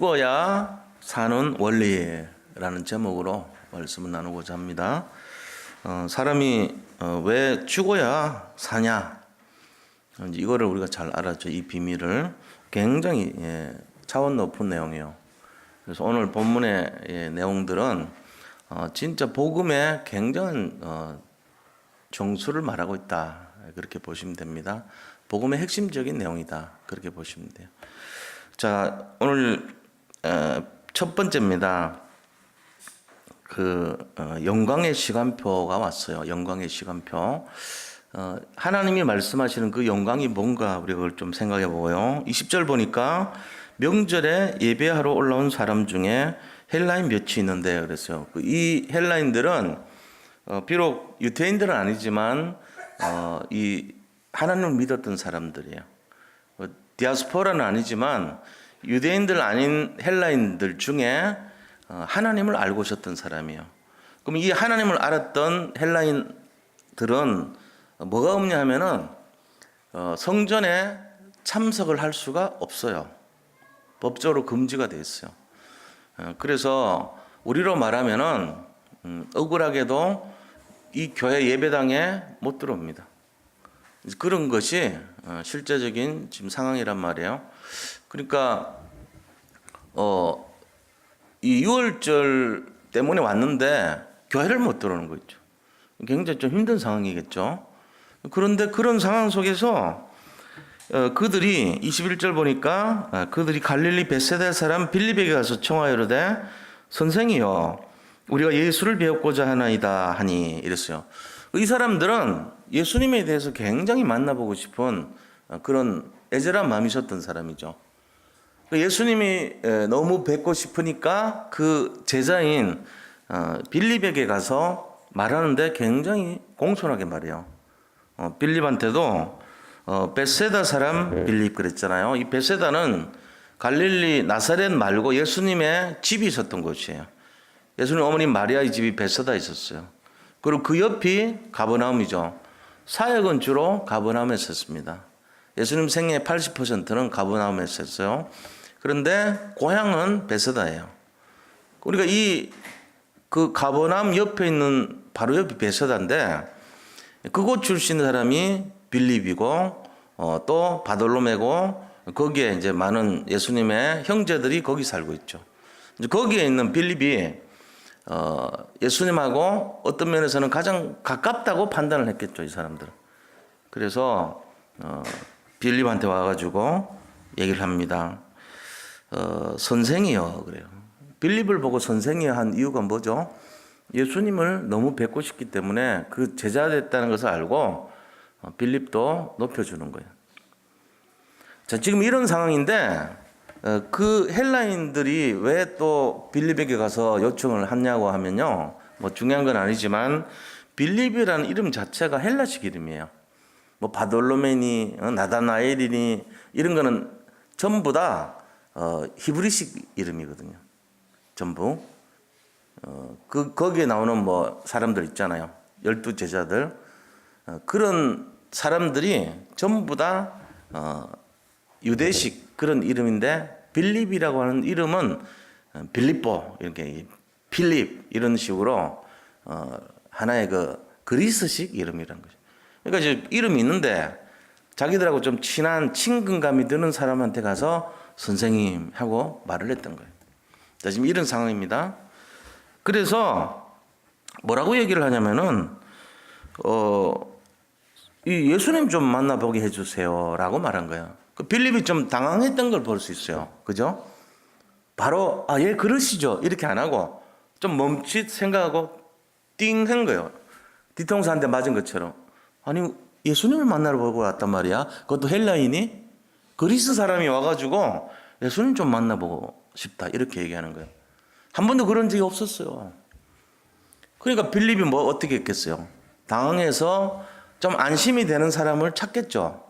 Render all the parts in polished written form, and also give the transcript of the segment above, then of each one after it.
죽어야 사는 원리라는 제목으로 말씀을 나누고자 합니다. 사람이 왜 죽어야 사냐? 이거를 우리가 잘 알았죠. 이 비밀을 굉장히 차원 높은 내용이에요. 그래서 오늘 본문의 내용들은 진짜 복음의 굉장한 정수를 말하고 있다. 그렇게 보시면 됩니다. 복음의 핵심적인 내용이다. 그렇게 보시면 돼요. 자, 오늘 첫 번째입니다. 영광의 시간표가 왔어요. 영광의 시간표. 하나님이 말씀하시는 그 영광이 뭔가 우리가 그걸 좀 생각해 보고요. 20절 보니까 명절에 예배하러 올라온 사람 중에 헬라인 몇이 있는데 그랬어요. 이 헬라인들은 비록 유대인들은 아니지만 이 하나님을 믿었던 사람들이에요. 디아스포라는 아니지만 유대인들 아닌 헬라인들 중에 하나님을 알고 있었던 사람이에요. 그럼 이 하나님을 알았던 헬라인들은 뭐가 없냐 하면은 성전에 참석을 할 수가 없어요. 법적으로 금지가 되어 있어요. 그래서 우리로 말하면은 억울하게도 이 교회 예배당에 못 들어옵니다. 그런 것이 실제적인 지금 상황이란 말이에요. 그러니까 이 6월절 때문에 왔는데 교회를 못 들어오는 거 있죠. 굉장히 좀 힘든 상황이겠죠. 그런데 그런 상황 속에서 그들이 21절 보니까 그들이 갈릴리 벳세다 사람 빌립에게 가서 청하여 이르되 선생이여 우리가 예수를 배웠고자 하나이다 하니 이랬어요. 이 사람들은 예수님에 대해서 굉장히 만나보고 싶은 그런 애절한 마음이 있었던 사람이죠. 예수님이 너무 뵙고 싶으니까 그 제자인 빌립에게 가서 말하는데 굉장히 공손하게 말해요. 빌립한테도 벳세다 사람 빌립 그랬잖아요. 이 벳세다는 갈릴리 나사렛 말고 예수님의 집이 있었던 곳이에요. 예수님 어머님 마리아의 집이 벳세다에 있었어요. 그리고 그 옆이 가버나움이죠. 사역은 주로 가버나움에 있었습니다. 예수님 생애의 80%는 가버나움에 있었어요. 그런데 고향은 벳세다예요. 우리가 그 가버나움 옆에 있는 바로 옆이 벳세다인데 그곳 출신 사람이 빌립이고 또 바돌로메고 거기에 이제 많은 예수님의 형제들이 거기 살고 있죠. 이제 거기에 있는 빌립이 예수님하고 어떤 면에서는 가장 가깝다고 판단을 했겠죠, 이 사람들은. 그래서 빌립한테 와가지고 얘기를 합니다. 선생이요 그래요. 빌립을 보고 선생이요 한 이유가 뭐죠? 예수님을 너무 뵙고 싶기 때문에 그 제자 됐다는 것을 알고 빌립도 높여주는 거예요. 자, 지금 이런 상황인데 그 헬라인들이 왜 또 빌립에게 가서 요청을 하냐고 하면요. 뭐 중요한 건 아니지만 빌립이라는 이름 자체가 헬라식 이름이에요. 뭐 바돌로메니, 나다나엘이니 이런 거는 전부 다 히브리식 이름이거든요. 전부. 거기에 나오는 뭐 사람들 있잖아요. 12 제자들. 그런 사람들이 전부 다 유대식 그런 이름인데 빌립이라고 하는 이름은 빌립보 이렇게 필립 이런 식으로 하나의 그 그리스식 이름이라는 거죠. 그러니까 이제 이름이 있는데 자기들하고 좀 친한 친근감이 드는 사람한테 가서 선생님 하고 말을 했던 거예요. 자, 지금 이런 상황입니다. 그래서 뭐라고 얘기를 하냐면은 이 예수님 좀 만나보게 해주세요라고 말한 거예요. 그 빌립이 좀 당황했던 걸 볼 수 있어요. 그죠? 바로 예 그러시죠 이렇게 안 하고 좀 멈칫 생각하고 띵 한 거예요. 뒤통수 한 대 맞은 것처럼. 아니 예수님을 만나러 보고 왔단 말이야. 그것도 헬라인이 그리스 사람이 와가지고 예수님 좀 만나보고 싶다 이렇게 얘기하는 거예요. 한 번도 그런 적이 없었어요. 그러니까 빌립이 뭐 어떻게 했겠어요? 당황해서 좀 안심이 되는 사람을 찾겠죠.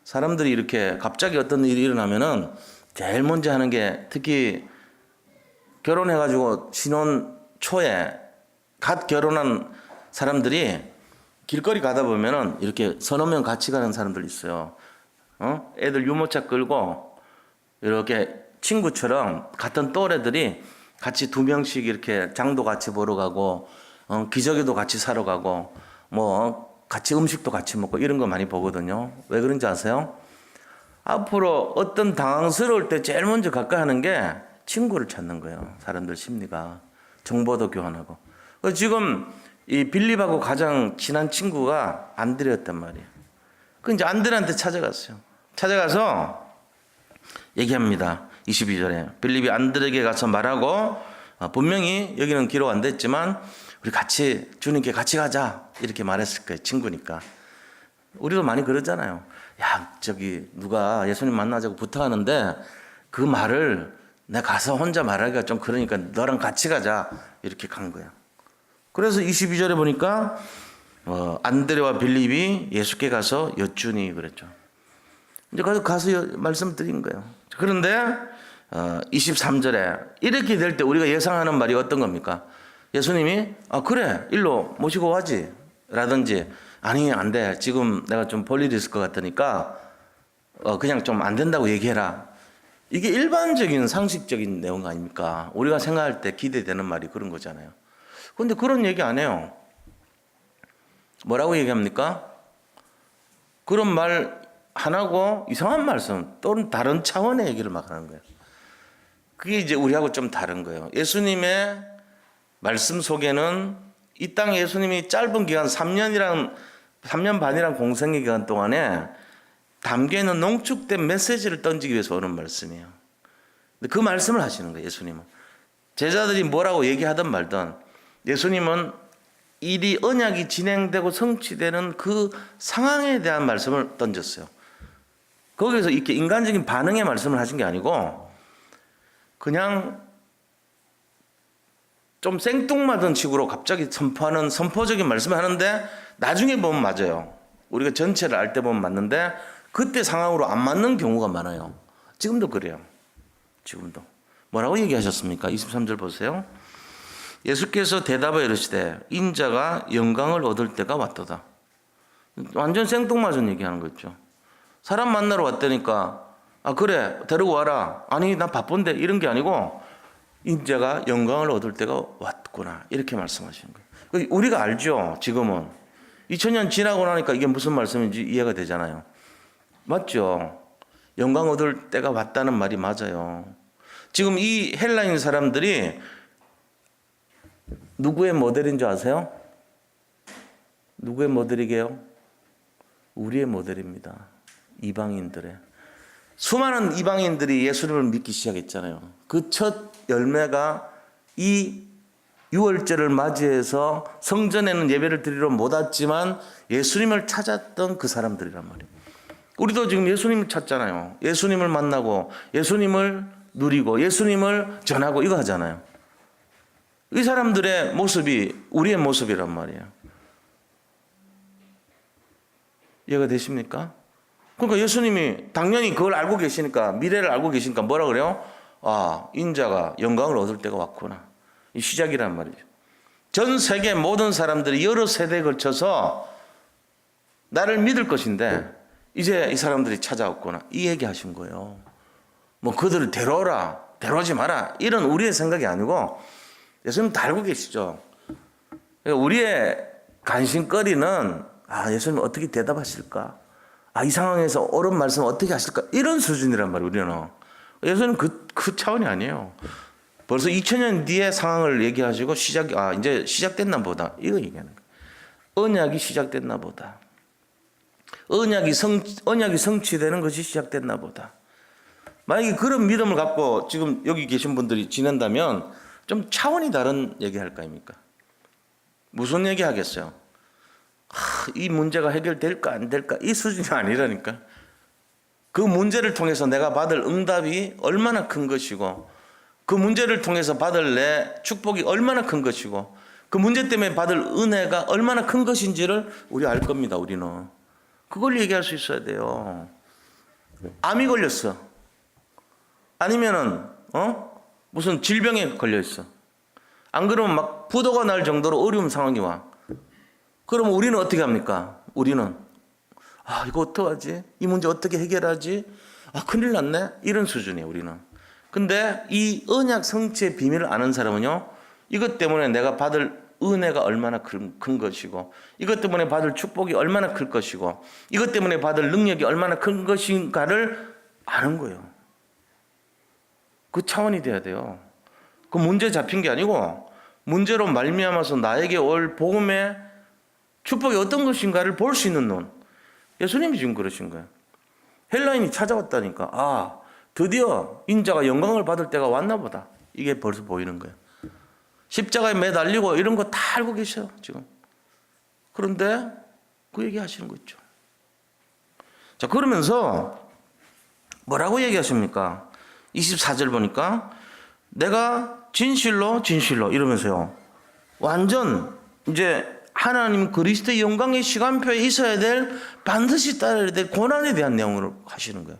사람들이 이렇게 갑자기 어떤 일이 일어나면은 제일 먼저 하는 게 특히 결혼해가지고 신혼 초에 갓 결혼한 사람들이 길거리 가다 보면은 이렇게 서너 명 같이 가는 사람들 있어요. 애들 유모차 끌고 이렇게 친구처럼 같은 또래들이 같이 2명씩 이렇게 장도 같이 보러 가고 기저귀도 같이 사러 가고 뭐 같이 음식도 같이 먹고 이런 거 많이 보거든요. 왜 그런지 아세요? 앞으로 어떤 당황스러울 때 제일 먼저 가까이 하는 게 친구를 찾는 거예요. 사람들 심리가. 정보도 교환하고. 지금 이 빌립하고 가장 친한 친구가 안드레였단 말이에요. 그 이제 안드레한테 찾아갔어요. 찾아가서 얘기합니다. 22절에 빌립이 안드레에게 가서 말하고 분명히 여기는 기록 안 됐지만 우리 같이 주님께 같이 가자 이렇게 말했을 거예요. 친구니까. 우리도 많이 그러잖아요. 야, 저기 누가 예수님 만나자고 부탁하는데 그 말을 내가 가서 혼자 말하기가 좀 그러니까 너랑 같이 가자 이렇게 간 거야. 그래서 22절에 보니까 안드레와 빌립이 예수께 가서 여쭈니 그랬죠. 이제 가서 말씀드린 거예요. 그런데 23절에 이렇게 될 때 우리가 예상하는 말이 어떤 겁니까? 예수님이 그래 일로 모시고 가지 라든지 아니 안 돼 지금 내가 좀 볼 일이 있을 것 같으니까 그냥 좀 안 된다고 얘기해라. 이게 일반적인 상식적인 내용 아닙니까? 우리가 생각할 때 기대되는 말이 그런 거잖아요. 그런데 그런 얘기 안 해요. 뭐라고 얘기합니까? 그런 말 안 하고 이상한 말씀 또는 다른 차원의 얘기를 막 하는 거예요. 그게 이제 우리하고 좀 다른 거예요. 예수님의 말씀 속에는 이 땅에 예수님이 짧은 기간 3년 반이란 공생의 기간 동안에 담겨있는 농축된 메시지를 던지기 위해서 오는 말씀이에요. 근데 그 말씀을 하시는 거예요. 예수님은. 제자들이 뭐라고 얘기하든 말든 예수님은 일이 언약이 진행되고 성취되는 그 상황에 대한 말씀을 던졌어요. 거기서 이렇게 인간적인 반응의 말씀을 하신 게 아니고 그냥 좀 생뚱맞은 식으로 갑자기 선포하는 선포적인 말씀을 하는데 나중에 보면 맞아요. 우리가 전체를 알 때 보면 맞는데 그때 상황으로 안 맞는 경우가 많아요. 지금도 그래요. 지금도. 뭐라고 얘기하셨습니까? 23절 보세요. 예수께서 대답하여 이르시되 인자가 영광을 얻을 때가 왔도다. 완전 생뚱맞은 얘기하는 거죠. 사람 만나러 왔다니까 그래 데리고 와라. 아니 나 바쁜데 이런 게 아니고 인자가 영광을 얻을 때가 왔구나 이렇게 말씀하시는 거예요. 우리가 알죠. 지금은 2000년 지나고 나니까 이게 무슨 말씀인지 이해가 되잖아요. 맞죠? 영광 얻을 때가 왔다는 말이 맞아요. 지금 이 헬라인 사람들이 누구의 모델인 줄 아세요? 누구의 모델이게요? 우리의 모델입니다. 이방인들의. 수많은 이방인들이 예수님을 믿기 시작했잖아요. 그 첫 열매가 이 유월절을 맞이해서 성전에는 예배를 드리러 못 왔지만 예수님을 찾았던 그 사람들이란 말이에요. 우리도 지금 예수님을 찾잖아요. 예수님을 만나고 예수님을 누리고 예수님을 전하고 이거 하잖아요. 이 사람들의 모습이 우리의 모습이란 말이에요. 이해가 되십니까? 그러니까 예수님이 당연히 그걸 알고 계시니까 미래를 알고 계시니까 뭐라 그래요? 인자가 영광을 얻을 때가 왔구나. 이 시작이란 말이죠. 전 세계 모든 사람들이 여러 세대에 걸쳐서 나를 믿을 것인데 이제 이 사람들이 찾아왔구나. 이 얘기 하신 거예요. 뭐 그들을 데려오라, 데려오지 마라 이런 우리의 생각이 아니고 예수님 다 알고 계시죠. 우리의 관심거리는 예수님 어떻게 대답하실까? 이 상황에서 옳은 말씀 어떻게 하실까? 이런 수준이란 말이에요. 우리는. 예수님 그 차원이 아니에요. 벌써 2000년 뒤의 상황을 얘기하시고 이제 시작됐나 보다. 이거 얘기하는 거예요. 언약이 시작됐나 보다. 언약이 성취되는 것이 시작됐나 보다. 만약에 그런 믿음을 갖고 지금 여기 계신 분들이 지낸다면 좀 차원이 다른 얘기할 거 아닙니까? 무슨 얘기 하겠어요? 이 문제가 해결될까 안 될까 이 수준이 아니라니까. 그 문제를 통해서 내가 받을 응답이 얼마나 큰 것이고 그 문제를 통해서 받을 내 축복이 얼마나 큰 것이고 그 문제 때문에 받을 은혜가 얼마나 큰 것인지를 우리 알 겁니다. 우리는. 그걸 얘기할 수 있어야 돼요. 암이 걸렸어. 아니면은 무슨 질병에 걸려 있어. 안 그러면 막 부도가 날 정도로 어려운 상황이 와. 그러면 우리는 어떻게 합니까? 우리는 이거 어떡하지? 이 문제 어떻게 해결하지? 큰일 났네? 이런 수준이에요. 우리는. 근데 이 언약 성취의 비밀을 아는 사람은요, 이것 때문에 내가 받을 은혜가 얼마나 큰 것이고, 이것 때문에 받을 축복이 얼마나 클 것이고, 이것 때문에 받을 능력이 얼마나 큰 것인가를 아는 거예요. 그 차원이 돼야 돼요. 그 문제 잡힌 게 아니고 문제로 말미암아서 나에게 올 복음의 축복이 어떤 것인가를 볼 수 있는 눈. 예수님이 지금 그러신 거예요. 헬라인이 찾아왔다니까. 아, 드디어 인자가 영광을 받을 때가 왔나 보다. 이게 벌써 보이는 거예요. 십자가에 매달리고 이런 거 다 알고 계셔요, 지금. 그런데 그 얘기 하시는 거 있죠. 자, 그러면서 뭐라고 얘기하십니까? 24절 보니까 내가 진실로 이러면서요. 완전 이제 하나님 그리스도의 영광의 시간표에 있어야 될, 반드시 따라야 될 고난에 대한 내용을 하시는 거예요.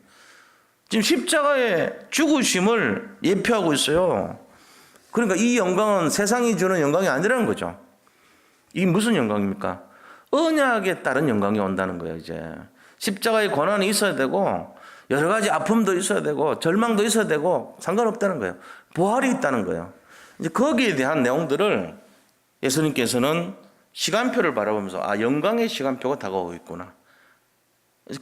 지금 십자가의 죽으심을 예표하고 있어요. 그러니까 이 영광은 세상이 주는 영광이 아니라는 거죠. 이게 무슨 영광입니까? 언약에 따른 영광이 온다는 거예요. 이제 십자가의 고난이 있어야 되고, 여러 가지 아픔도 있어야 되고, 절망도 있어야 되고, 상관없다는 거예요. 부활이 있다는 거예요. 이제 거기에 대한 내용들을 예수님께서는 시간표를 바라보면서, 아, 영광의 시간표가 다가오고 있구나.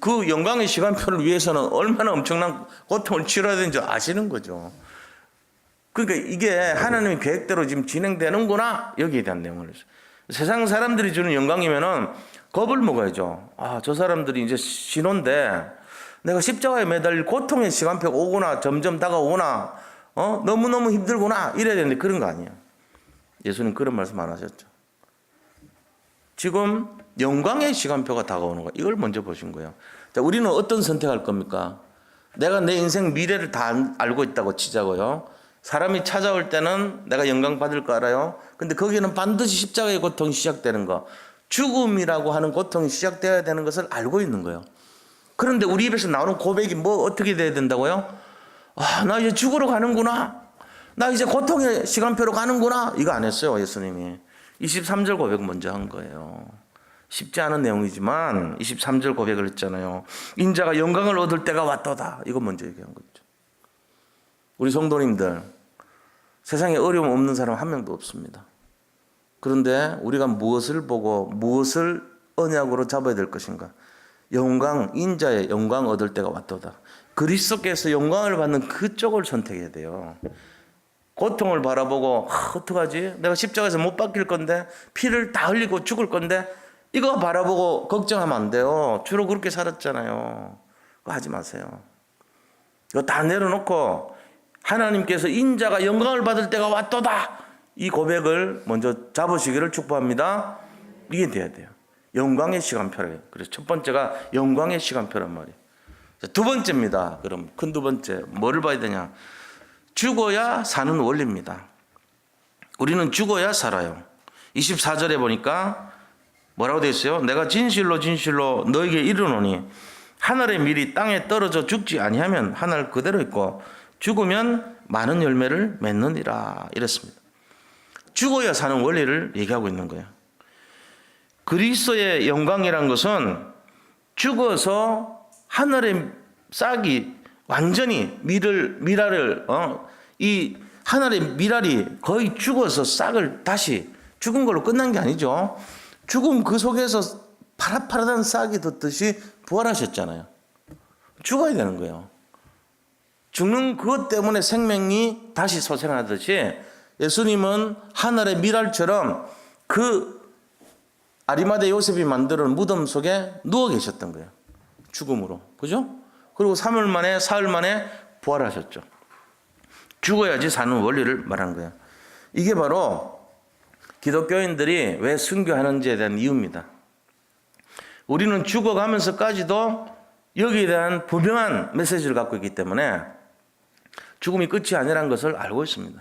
그 영광의 시간표를 위해서는 얼마나 엄청난 고통을 치러야 되는지 아시는 거죠. 그러니까 이게 하나님의 계획대로 지금 진행되는구나. 여기에 대한 내용을 했어요. 세상 사람들이 주는 영광이면은 겁을 먹어야죠. 아, 저 사람들이 이제 신호인데 내가 십자가에 매달릴 고통의 시간표가 오구나, 점점 다가오구나, 너무너무 힘들구나, 이래야 되는데 그런 거 아니에요. 예수님 그런 말씀 안 하셨죠. 지금 영광의 시간표가 다가오는 거예요. 이걸 먼저 보신 거예요. 자, 우리는 어떤 선택할 겁니까? 내가 내 인생 미래를 다 알고 있다고 치자고요. 사람이 찾아올 때는 내가 영광 받을 거 알아요. 근데 거기는 반드시 십자가의 고통이 시작되는 거, 죽음이라고 하는 고통이 시작되어야 되는 것을 알고 있는 거예요. 그런데 우리 입에서 나오는 고백이 뭐 어떻게 돼야 된다고요? 아, 나 이제 죽으러 가는구나. 나 이제 고통의 시간표로 가는구나. 이거 안 했어요, 예수님이. 23절 고백 먼저 한 거예요. 쉽지 않은 내용이지만 23절 고백을 했잖아요. 인자가 영광을 얻을 때가 왔도다. 이거 먼저 얘기한 거죠. 우리 성도님들, 세상에 어려움 없는 사람 한 명도 없습니다. 그런데 우리가 무엇을 보고 무엇을 언약으로 잡아야 될 것인가? 영광, 인자의 영광 얻을 때가 왔도다. 그리스도께서 영광을 받는 그쪽을 선택해야 돼요. 고통을 바라보고 어떡하지? 내가 십자가에서 못 박힐 건데, 피를 다 흘리고 죽을 건데, 이거 바라보고 걱정하면 안 돼요. 주로 그렇게 살았잖아요. 그거 하지 마세요. 이거 다 내려놓고 하나님께서 인자가 영광을 받을 때가 왔도다, 이 고백을 먼저 잡으시기를 축복합니다. 이게 돼야 돼요. 영광의 시간표래요. 그래서 첫 번째가 영광의 시간표란 말이에요. 두 번째입니다. 그럼 큰 두 번째 뭐를 봐야 되냐? 죽어야 사는 원리입니다. 우리는 죽어야 살아요. 24절에 보니까 뭐라고 되어 있어요? 내가 진실로 너에게 이르노니 하늘의 밀이 땅에 떨어져 죽지 아니하면 하늘 그대로 있고 죽으면 많은 열매를 맺느니라. 이랬습니다. 죽어야 사는 원리를 얘기하고 있는 거예요. 그리스도의 영광이란 것은 죽어서 하늘의 싹이 완전히 이 하늘의 밀알이 거의 죽어서 싹을 다시 죽은 걸로 끝난 게 아니죠. 죽음 그 속에서 파릇파릇한 싹이 돋듯이 부활하셨잖아요. 죽어야 되는 거예요. 죽는 그것 때문에 생명이 다시 소생하듯이 예수님은 하늘의 밀알처럼 그 아리마대 요셉이 만드는 무덤 속에 누워 계셨던 거예요. 죽음으로. 그죠? 그리고 3일 만에, 사흘 만에 부활하셨죠. 죽어야지 사는 원리를 말하는 거예요. 이게 바로 기독교인들이 왜 순교하는지에 대한 이유입니다. 우리는 죽어가면서까지도 여기에 대한 분명한 메시지를 갖고 있기 때문에 죽음이 끝이 아니라는 것을 알고 있습니다.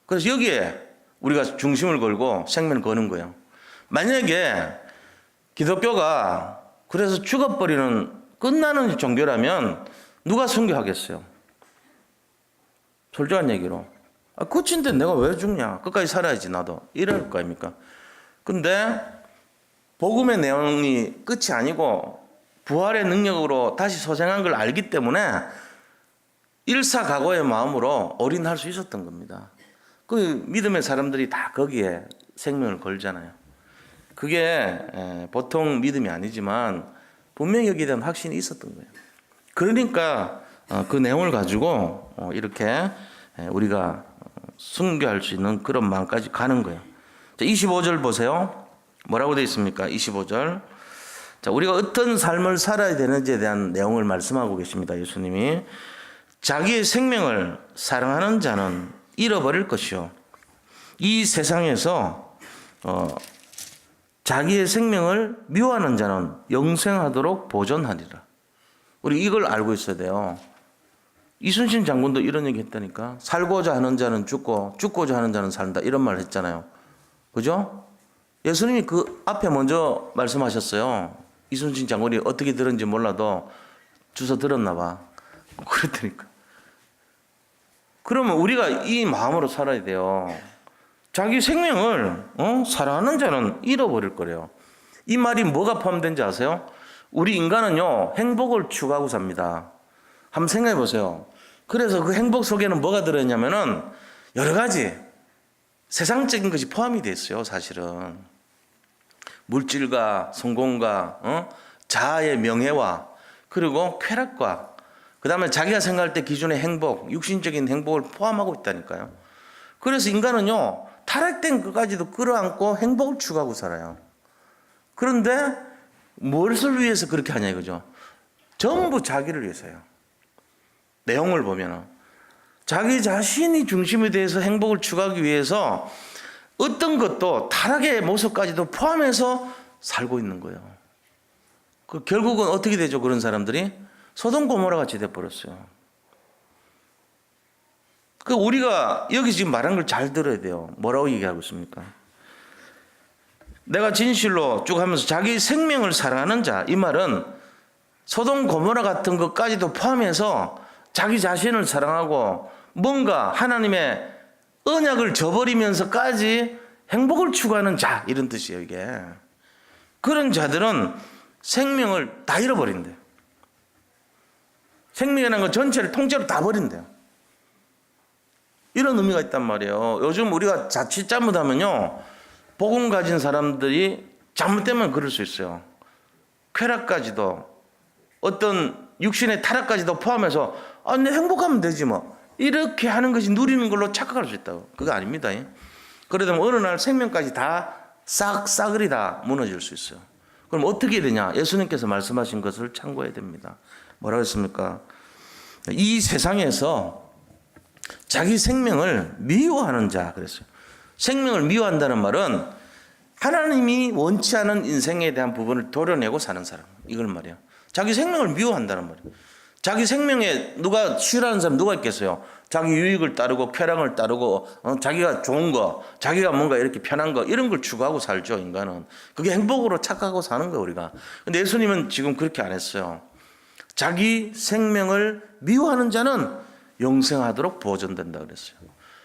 그래서 여기에 우리가 중심을 걸고 생명을 거는 거예요. 만약에 기독교가 그래서 죽어버리는 끝나는 종교라면 누가 순교하겠어요? 솔직한 얘기로. 끝인데 내가 왜 죽냐? 끝까지 살아야지 나도. 이럴 거 아닙니까? 근데 복음의 내용이 끝이 아니고 부활의 능력으로 다시 소생한 걸 알기 때문에 일사각오의 마음으로 올인할 수 있었던 겁니다. 그 믿음의 사람들이 다 거기에 생명을 걸잖아요. 그게 보통 믿음이 아니지만 분명히 여기에 대한 확신이 있었던 거예요. 그러니까 그 내용을 가지고 이렇게 우리가 순교할 수 있는 그런 마음까지 가는 거예요. 자, 25절 보세요. 뭐라고 되어 있습니까? 25절. 자, 우리가 어떤 삶을 살아야 되는지에 대한 내용을 말씀하고 계십니다. 예수님이. 자기의 생명을 사랑하는 자는 잃어버릴 것이요. 이 세상에서 자기의 생명을 미워하는 자는 영생하도록 보존하리라. 우리 이걸 알고 있어야 돼요. 이순신 장군도 이런 얘기 했다니까. 살고자 하는 자는 죽고 죽고자 하는 자는 산다. 이런 말 했잖아요. 그죠? 예수님이 그 앞에 먼저 말씀하셨어요. 이순신 장군이 어떻게 들었는지 몰라도 주워 들었나 봐. 그랬다니까. 그러면 우리가 이 마음으로 살아야 돼요. 자기 생명을 사랑하는 자는 잃어버릴 거래요. 이 말이 뭐가 포함된지 아세요? 우리 인간은요, 행복을 추구하고 삽니다. 한번 생각해 보세요. 그래서 그 행복 속에는 뭐가 들어있냐면은 여러 가지 세상적인 것이 포함이 돼 있어요, 사실은. 물질과 성공과 자아의 명예와 그리고 쾌락과 그 다음에 자기가 생각할 때 기준의 행복, 육신적인 행복을 포함하고 있다니까요. 그래서 인간은요, 타락된 것까지도 끌어안고 행복을 추구하고 살아요. 그런데 무엇을 위해서 그렇게 하냐 이거죠. 전부 자기를 위해서요. 내용을 보면은 자기 자신이 중심이 돼서 행복을 추구하기 위해서 어떤 것도 타락의 모습까지도 포함해서 살고 있는 거예요. 그 결국은 어떻게 되죠? 그런 사람들이 소돔 고모라 같이 돼버렸어요. 그 우리가 여기 지금 말한 걸 잘 들어야 돼요. 뭐라고 얘기하고 있습니까? 내가 진실로 쭉 하면서 자기 생명을 사랑하는 자, 이 말은 소돔 고모라 같은 것까지도 포함해서 자기 자신을 사랑하고 뭔가 하나님의 언약을 저버리면서까지 행복을 추구하는 자, 이런 뜻이에요, 이게. 그런 자들은 생명을 다 잃어버린대요. 생명이라는 건 전체를 통째로 다 버린대요. 이런 의미가 있단 말이에요. 요즘 우리가 자칫 잘못하면요, 복음 가진 사람들이 잘못되면 그럴 수 있어요. 쾌락까지도 어떤 육신의 타락까지도 포함해서 내 행복하면 되지 뭐, 이렇게 하는 것이 누리는 걸로 착각할 수 있다고. 그거 아닙니다. 그러다 보면 어느 날 생명까지 다 싸그리 다 무너질 수 있어요. 그럼 어떻게 되냐? 예수님께서 말씀하신 것을 참고해야 됩니다. 뭐라고 했습니까? 이 세상에서 자기 생명을 미워하는 자 그랬어요. 생명을 미워한다는 말은 하나님이 원치 않은 인생에 대한 부분을 도려내고 사는 사람, 이걸 말이에요. 자기 생명을 미워한다는 말이에요. 자기 생명에 누가 싫어하는 사람 누가 있겠어요? 자기 유익을 따르고 쾌락을 따르고 자기가 좋은 거, 자기가 뭔가 이렇게 편한 거, 이런 걸 추구하고 살죠. 인간은 그게 행복으로 착각하고 사는 거예요, 우리가. 근데 예수님은 지금 그렇게 안 했어요. 자기 생명을 미워하는 자는 영생하도록 보존된다 그랬어요.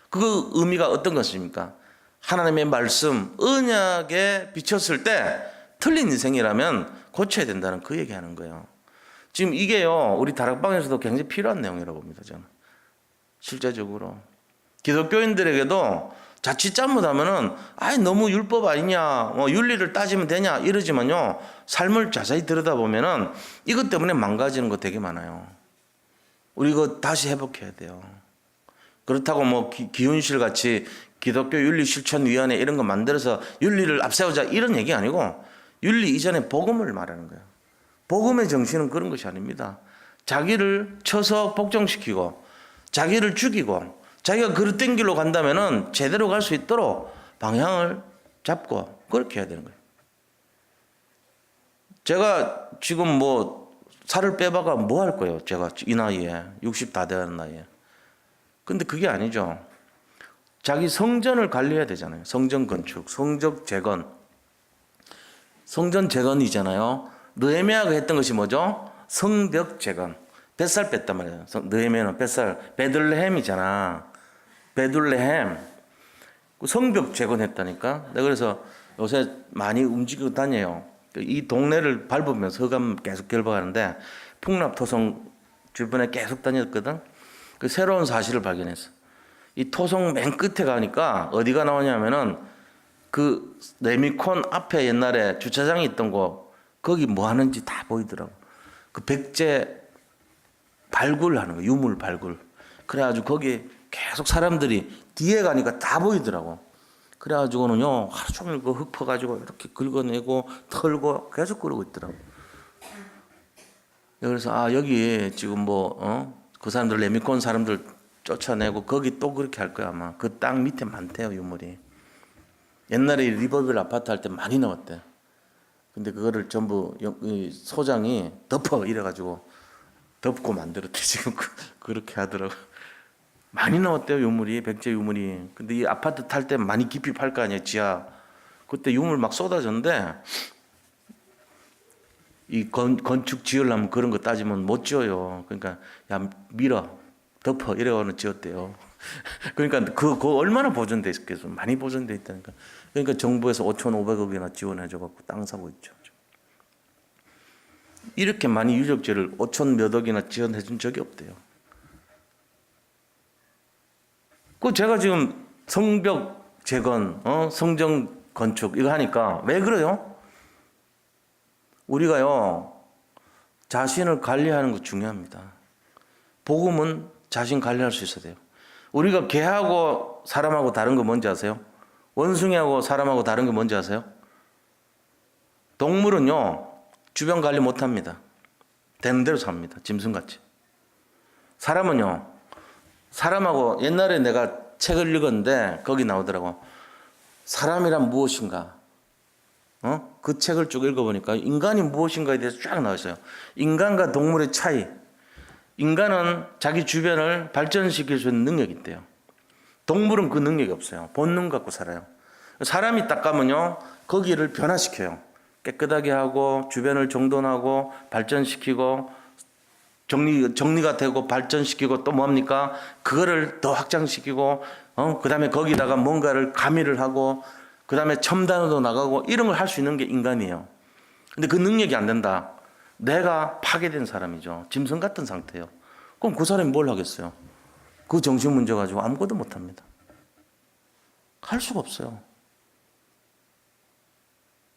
그 의미가 어떤 것입니까? 하나님의 말씀, 언약에 비쳤을 때 틀린 인생이라면 고쳐야 된다는 그 얘기하는 거예요. 지금 이게요, 우리 다락방에서도 굉장히 필요한 내용이라고 봅니다, 저는. 실제적으로. 기독교인들에게도 자칫 잘못하면은, 너무 율법 아니냐, 윤리를 따지면 되냐, 이러지만요, 삶을 자세히 들여다보면은 이것 때문에 망가지는 거 되게 많아요. 우리 이거 다시 회복해야 돼요. 그렇다고 기훈실 같이 기독교 윤리실천위원회 이런 거 만들어서 윤리를 앞세우자 이런 얘기 아니고, 윤리 이전에 복음을 말하는 거예요. 복음의 정신은 그런 것이 아닙니다. 자기를 쳐서 복종시키고 자기를 죽이고 자기가 그릇된 길로 간다면은 제대로 갈 수 있도록 방향을 잡고 그렇게 해야 되는 거예요. 제가 지금 살을 빼봐가 뭐 할 거예요? 제가 이 나이에 60 다 되는 나이에. 근데 그게 아니죠. 자기 성전을 관리해야 되잖아요. 성전 건축, 성적 재건. 성전 재건이잖아요. 느헤미야가 했던 것이 뭐죠? 성벽 재건. 뱃살 뺐단 말이에요. 느헤미야는 뱃살, 베들레헴이잖아. 베들레헴. 성벽 재건했다니까. 내가 그래서 요새 많이 움직이고 다녀요. 이 동네를 밟으면서 흑암 계속 결박하는데 풍납토성 주변에 계속 다녔거든. 그 새로운 사실을 발견했어. 이 토성 맨 끝에 가니까 어디가 나오냐면은 그 레미콘 앞에 옛날에 주차장이 있던 곳 거기 뭐 하는지 다 보이더라고. 그 백제 발굴하는 거, 유물 발굴. 그래가지고 거기 계속 사람들이 뒤에 가니까 다 보이더라고. 그래가지고는요 하루 종일 그 흙 퍼가지고 이렇게 긁어내고 털고 계속 그러고 있더라고. 그래서 아 여기 지금 뭐 그 사람들 레미콘 사람들 쫓아내고 거기 또 그렇게 할 거야 아마. 그 땅 밑에 많대요 유물이. 옛날에 리버빌 아파트 할 때 많이 나왔대. 근데 그거를 전부 소장이 덮어 이래가지고 덮고 만들었대. 지금 그렇게 하더라고. 많이 나왔대요 유물이. 백제 유물이. 근데 이 아파트 탈 때 많이 깊이 팔 거 아니에요 지하. 그때 유물 막 쏟아졌는데 이 건축 지으려면 그런 거 따지면 못 지어요. 그러니까 야 밀어 덮어 이래가지고 지었대요. 그러니까 그거 얼마나 보존돼 있겠어. 많이 보존돼 있다니까. 그러니까 정부에서 5,500억이나 지원해줘갖고 땅 사고 있죠. 이렇게 많이 유적지를 5천 몇 억이나 지원해준 적이 없대요. 그 제가 지금 성벽 재건, 성정 건축 이거 하니까 왜 그래요? 우리가요 자신을 관리하는 거 중요합니다. 복음은 자신 관리할 수 있어야 돼요. 우리가 개하고 사람하고 다른 거 뭔지 아세요? 원숭이하고 사람하고 다른 게 뭔지 아세요? 동물은요 주변 관리 못합니다. 되는 대로 삽니다. 짐승같이. 사람은요 사람하고 옛날에 내가 책을 읽었는데 거기 나오더라고. 사람이란 무엇인가? 그 책을 쭉 읽어보니까 인간이 무엇인가에 대해서 쫙 나와 있어요. 인간과 동물의 차이. 인간은 자기 주변을 발전시킬 수 있는 능력이 있대요. 동물은 그 능력이 없어요. 본능 갖고 살아요. 사람이 딱 가면요 거기를 변화시켜요. 깨끗하게 하고 주변을 정돈하고 발전시키고 정리가 되고 발전시키고 또 뭡니까? 그거를 더 확장시키고 그 다음에 거기다가 뭔가를 가미를 하고 그 다음에 첨단으로 나가고 이런 걸 할 수 있는 게 인간이에요. 근데 그 능력이 안 된다. 내가 파괴된 사람이죠. 짐승 같은 상태예요. 그럼 그 사람이 뭘 하겠어요? 그 정신 문제 가지고 아무것도 못합니다. 할 수가 없어요.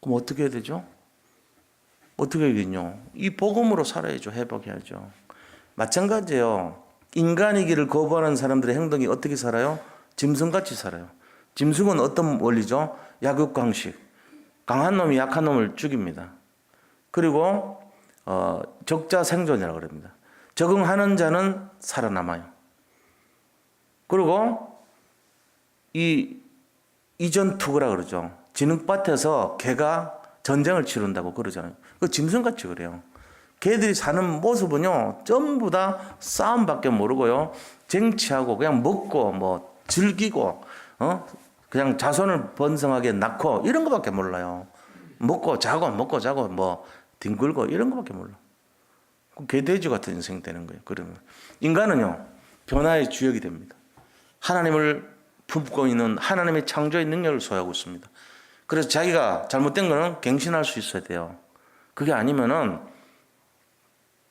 그럼 어떻게 해야 되죠? 어떻게 해야겠냐? 이 복음으로 살아야죠. 회복해야죠. 마찬가지예요. 인간이기를 거부하는 사람들의 행동이 어떻게 살아요? 짐승같이 살아요. 짐승은 어떤 원리죠? 약육강식. 강한 놈이 약한 놈을 죽입니다. 그리고 적자 생존이라고 그럽니다. 적응하는 자는 살아남아요. 그리고 이전투구라 그러죠. 진흙밭에서 개가 전쟁을 치른다고 그러잖아요. 그 짐승같이 그래요. 개들이 사는 모습은요 전부 다 싸움밖에 모르고요 쟁취하고 그냥 먹고 뭐 즐기고 그냥 자손을 번성하게 낳고 이런 거밖에 몰라요. 먹고 자고 뭐 뒹굴고 이런 거밖에 몰라. 개돼지 같은 인생 되는 거예요. 그러면 인간은요 변화의 주역이 됩니다. 하나님을 품고 있는 하나님의 창조의 능력을 소유하고 있습니다. 그래서 자기가 잘못된 거는 갱신할 수 있어야 돼요. 그게 아니면은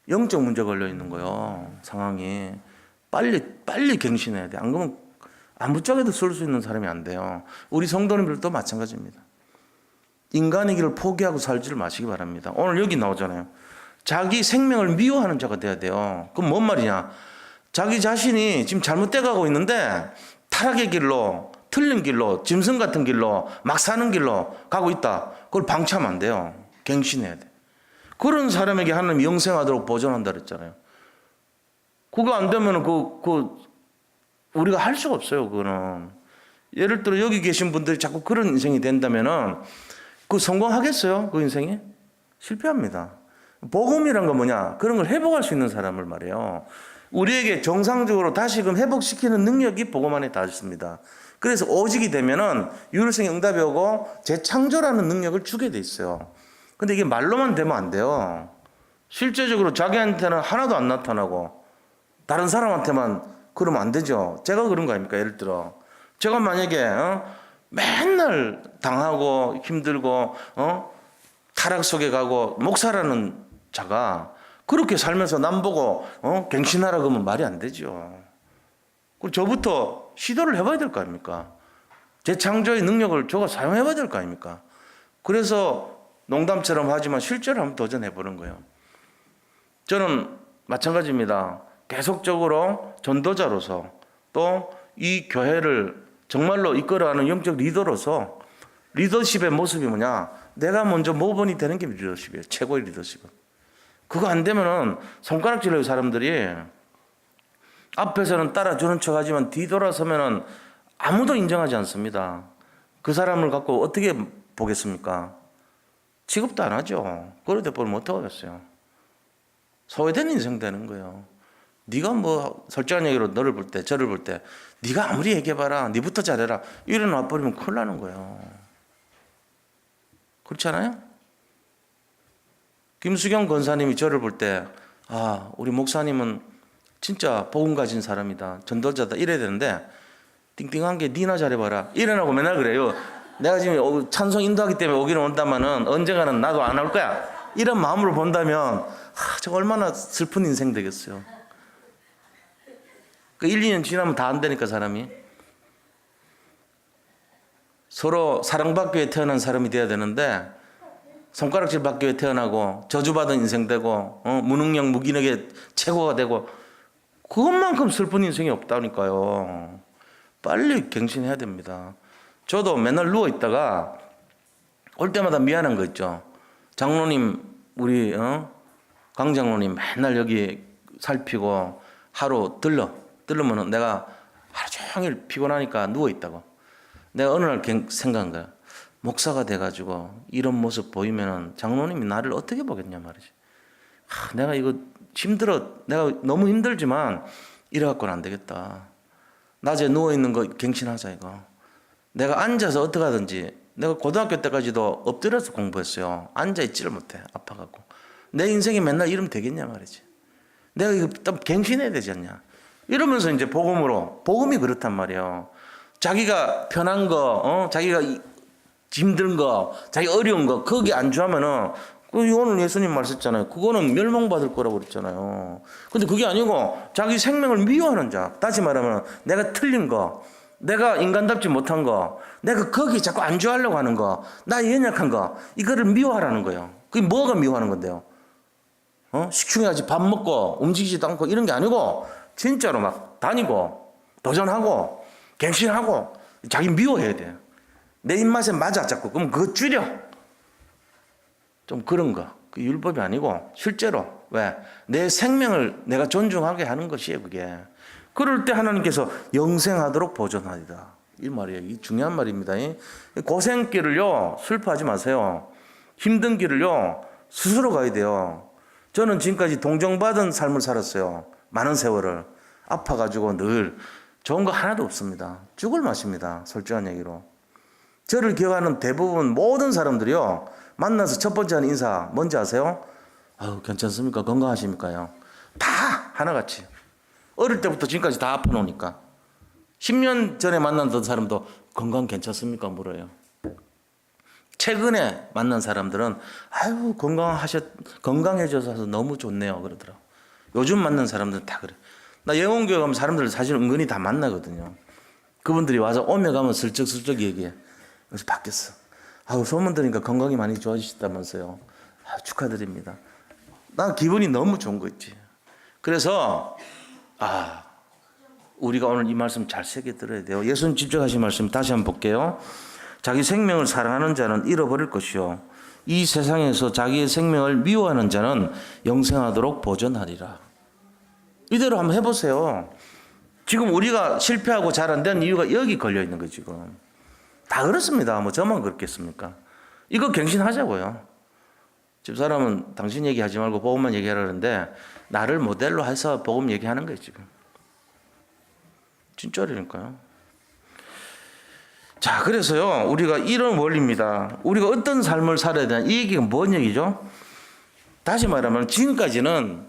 영적 문제 걸려 있는 거예요. 상황이 빨리 갱신해야 돼. 안 그러면 아무짝에도 쓸 수 있는 사람이 안 돼요. 우리 성도님들도 마찬가지입니다. 인간의 길을 포기하고 살지를 마시기 바랍니다. 오늘 여기 나오잖아요. 자기 생명을 미워하는 자가 돼야 돼요. 그럼 뭔 말이냐? 자기 자신이 지금 잘못돼 가고 있는데 타락의 길로, 틀린 길로, 짐승 같은 길로, 막 사는 길로 가고 있다. 그걸 방치하면 안 돼요. 갱신해야 돼. 그런 사람에게 하나님이 영생하도록 보존한다 그랬잖아요. 그거 안 되면 우리가 할 수가 없어요. 그거는. 예를 들어 여기 계신 분들이 자꾸 그런 인생이 된다면은 그 성공하겠어요? 그 인생이? 실패합니다. 복음이란 건 뭐냐? 그런 걸 회복할 수 있는 사람을 말해요. 우리에게 정상적으로 다시금 회복시키는 능력이 복음 안에 다 있습니다. 그래서 오직이 되면은 유일성의 응답이 오고 재창조라는 능력을 주게 돼 있어요. 근데 이게 말로만 되면 안 돼요. 실제적으로 자기한테는 하나도 안 나타나고 다른 사람한테만 그러면 안 되죠. 제가 그런 거 아닙니까? 예를 들어 제가 만약에 맨날 당하고 힘들고 타락 속에 가고 목사라는 자가 그렇게 살면서 남 보고 갱신하라 그러면 말이 안 되죠. 그럼 저부터 시도를 해봐야 될 거 아닙니까? 재창조의 능력을 저가 사용해봐야 될 거 아닙니까? 그래서 농담처럼 하지만 실제로 한번 도전해보는 거예요. 저는 마찬가지입니다. 계속적으로 전도자로서 또 이 교회를 정말로 이끌어가는 영적 리더로서 리더십의 모습이 뭐냐? 내가 먼저 모범이 되는 게 리더십이에요. 최고의 리더십은. 그거 안 되면은 손가락질해요 사람들이. 앞에서는 따라주는 척하지만 뒤돌아서면은 아무도 인정하지 않습니다. 그 사람을 갖고 어떻게 보겠습니까? 취급도 안 하죠. 그러다 보면 어떡하겠어요? 소외된 인생 되는 거예요. 네가 뭐 솔직한 얘기로 너를 볼 때, 저를 볼 때 네가 아무리 얘기해봐라, 네부터 잘해라 이래 놔버리면 큰일 나는 거예요. 그렇지 않아요? 김수경 권사님이 저를 볼 때 우리 목사님은 진짜 복음 가진 사람이다, 전도자다 이래야 되는데 띵띵한 게 니나 잘해봐라 이래라고 맨날 그래요. 내가 지금 찬송 인도하기 때문에 오기는 온다마는 언젠가는 나도 안 올 거야 이런 마음으로 본다면 저 얼마나 슬픈 인생 되겠어요. 그 1, 2년 지나면 다 안 되니까 사람이. 서로 사랑받기 위해 태어난 사람이 돼야 되는데 손가락질 받기 위해 태어나고 저주받은 인생 되고 무능력 무기력의 최고가 되고 그것만큼 슬픈 인생이 없다니까요. 빨리 갱신해야 됩니다. 저도 맨날 누워있다가 올 때마다 미안한 거 있죠. 장로님 우리 강 장로님 맨날 여기 살피고 하루 들르면은 내가 하루 종일 피곤하니까 누워있다고. 내가 어느 날 생각한 거야. 목사가 돼가지고 이런 모습 보이면은 장로님이 나를 어떻게 보겠냐 말이지. 내가 이거 힘들어. 내가 너무 힘들지만 이래갖고는 안 되겠다. 낮에 누워있는 거 갱신하자 이거. 내가 앉아서 어떻게 하든지. 내가 고등학교 때까지도 엎드려서 공부했어요. 앉아있지를 못해. 아파갖고. 내 인생이 맨날 이러면 되겠냐 말이지. 내가 이거 또 갱신해야 되지 않냐. 이러면서 이제 복음이 그렇단 말이에요. 자기가 편한 거, 자기가 힘든 거, 자기 어려운 거, 거기 안주하면은, 오늘 예수님 말씀했잖아요. 그거는 멸망받을 거라고 그랬잖아요. 근데 그게 아니고, 자기 생명을 미워하는 자. 다시 말하면, 내가 틀린 거, 내가 인간답지 못한 거, 내가 거기 자꾸 안주하려고 하는 거, 나의 연약한 거, 이거를 미워하라는 거예요. 그게 뭐가 미워하는 건데요? 식충해야지 밥 먹고, 움직이지도 않고, 이런 게 아니고, 진짜로 막 다니고, 도전하고, 갱신하고, 자기 미워해야 돼요. 내 입맛에 맞아 자꾸. 그럼 그거 줄여. 좀 그런 거. 그 율법이 아니고 실제로 왜? 내 생명을 내가 존중하게 하는 것이에요 그게. 그럴 때 하나님께서 영생하도록 보존하리라. 이 말이에요. 이 중요한 말입니다. 고생길을요 슬퍼하지 마세요. 힘든 길을요 스스로 가야 돼요. 저는 지금까지 동정받은 삶을 살았어요. 많은 세월을. 아파가지고 늘 좋은 거 하나도 없습니다. 죽을 맛입니다. 솔직한 얘기로. 저를 기억하는 대부분 모든 사람들이요. 만나서 첫 번째 하는 인사 뭔지 아세요? 괜찮습니까? 건강하십니까요? 다 하나같이. 어릴 때부터 지금까지 다 아파놓으니까. 10년 전에 만났던 사람도 건강 괜찮습니까? 물어요. 최근에 만난 사람들은 건강해져서 너무 좋네요. 그러더라고. 요즘 만난 사람들은 다 그래. 나 영혼교회 가면 사람들 사실 은근히 다 만나거든요. 그분들이 와서 오며 가면 슬쩍슬쩍 얘기해. 그래서 바뀌었어. 소문 들으니까 건강이 많이 좋아지셨다면서요. 축하드립니다. 난 기분이 너무 좋은 거 있지. 그래서 우리가 오늘 이 말씀 잘 새겨 들어야 돼요. 예수님 직접 하신 말씀 다시 한번 볼게요. 자기 생명을 사랑하는 자는 잃어버릴 것이요 이 세상에서 자기의 생명을 미워하는 자는 영생하도록 보존하리라. 이대로 한번 해보세요. 지금 우리가 실패하고 잘 안 되는 이유가 여기 걸려 있는 거예요. 지금 다 그렇습니다. 뭐 저만 그렇겠습니까? 이거 갱신하자고요. 집사람은 당신 얘기하지 말고 복음만 얘기하라는데 나를 모델로 해서 복음 얘기하는 거예요. 지금 진짜라니까요. 자, 그래서요 우리가 이런 원리입니다. 우리가 어떤 삶을 살아야 되나, 이 얘기가 뭔 얘기죠? 다시 말하면 지금까지는